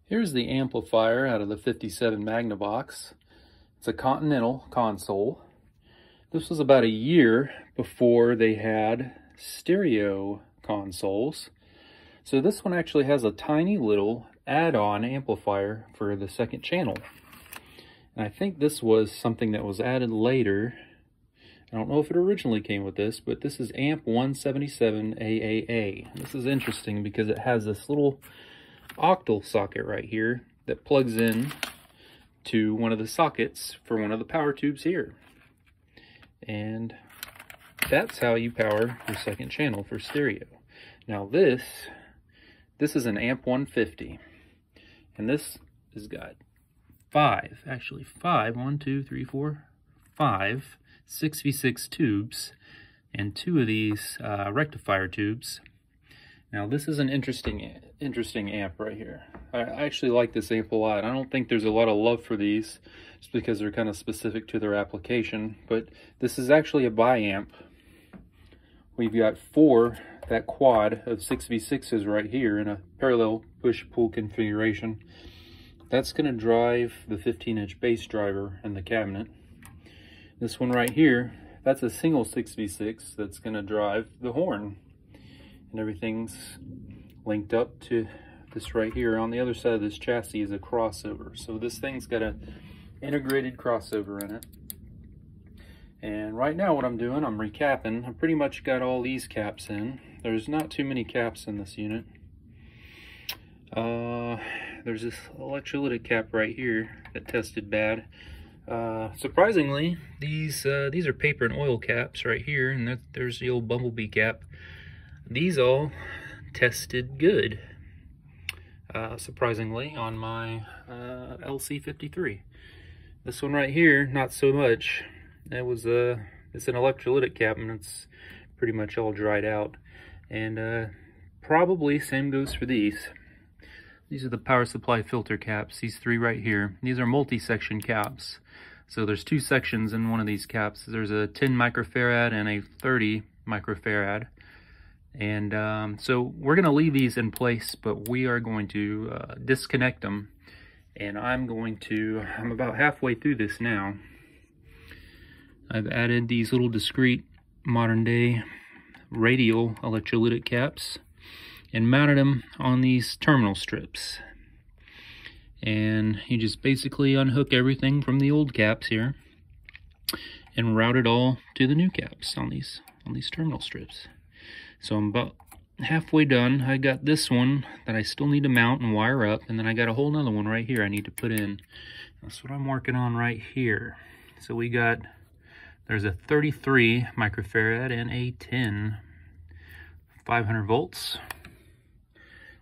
Here's the amplifier out of the 57 Magnavox. It's a Continental console. This was about a year before they had stereo consoles. So this one actually has a tiny little add-on amplifier for the second channel. And I think this was something that was added later. I don't know if it originally came with this, but this is amp 177 AAA. This is interesting because it has this little octal socket right here that plugs in to one of the sockets for one of the power tubes here. And that's how you power your second channel for stereo. Now this is an amp 150. And this has got five 6v6 tubes and two of these rectifier tubes. Now this is an interesting amp right here. I actually like this amp a lot. I don't think there's a lot of love for these just because they're kind of specific to their application, but this is actually a bi-amp. We've got that quad of 6v6s right here in a parallel push-pull configuration. That's going to drive the 15-inch bass driver in the cabinet. This one right here, that's a single 6v6 that's going to drive the horn. And everything's linked up to this right here. On the other side of this chassis is a crossover. So this thing's got an integrated crossover in it. And right now what I'm doing, I'm recapping. I pretty much got all these caps in. There's not too many caps in this unit. There's this electrolytic cap right here that tested bad. Surprisingly, these are paper and oil caps right here, and there's the old bumblebee cap. These all tested good, surprisingly, on my LC53. This one right here, not so much. It's an electrolytic cap, and it's pretty much all dried out. And probably same goes for these. These are the power supply filter caps, these three right here. These are multi-section caps. So there's two sections in one of these caps. There's a 10 microfarad and a 30 microfarad. And so we're going to leave these in place, but we are going to disconnect them. And I'm about halfway through this now. I've added these little discrete modern day radial electrolytic caps and mounted them on these terminal strips. And you just basically unhook everything from the old caps here and route it all to the new caps on these terminal strips. So I'm about halfway done. I got this one that I still need to mount and wire up, and then I got a whole nother one right here I need to put in. That's what I'm working on right here. So there's a 33 microfarad and a 10 500 volts.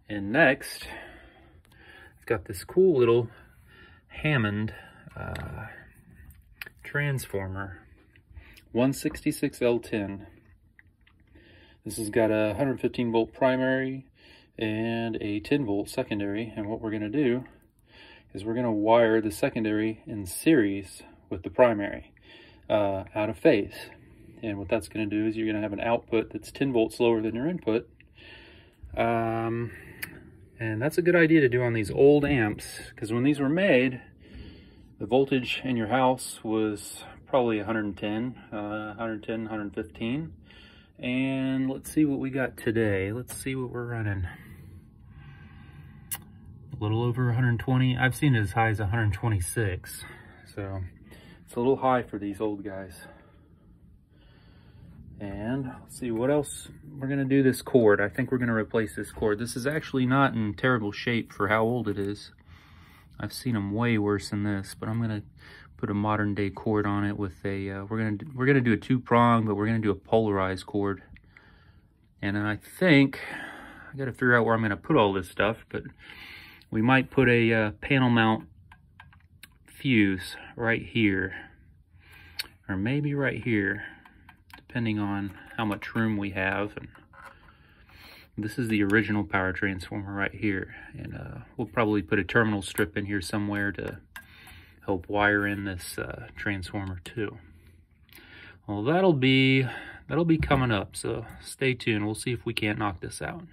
And next, I've got this cool little Hammond transformer, 166L10. This has got a 115 volt primary and a 10 volt secondary. And what we're going to do is we're going to wire the secondary in series with the primary out of phase. And what that's going to do is you're going to have an output that's 10 volts lower than your input. And that's a good idea to do on these old amps, because when these were made, the voltage in your house was probably 110, 115. And let's see what we got today. Let's see what we're running. A little over 120. I've seen it as high as 126. So it's a little high for these old guys. And let's see what else. We're going to do this cord. I think we're going to replace this cord. This is actually not in terrible shape for how old it is. I've seen them way worse than this, but I'm going to put a modern day cord on it with a we're gonna do a 2-prong, but we're gonna do a polarized cord. And then I think I gotta figure out where I'm gonna put all this stuff, but we might put a panel mount fuse right here, or maybe right here, depending on how much room we have. And this is the original power transformer right here, and we'll probably put a terminal strip in here somewhere to help wire in this transformer too. Well, that'll be coming up, so stay tuned. We'll see if we can't knock this out.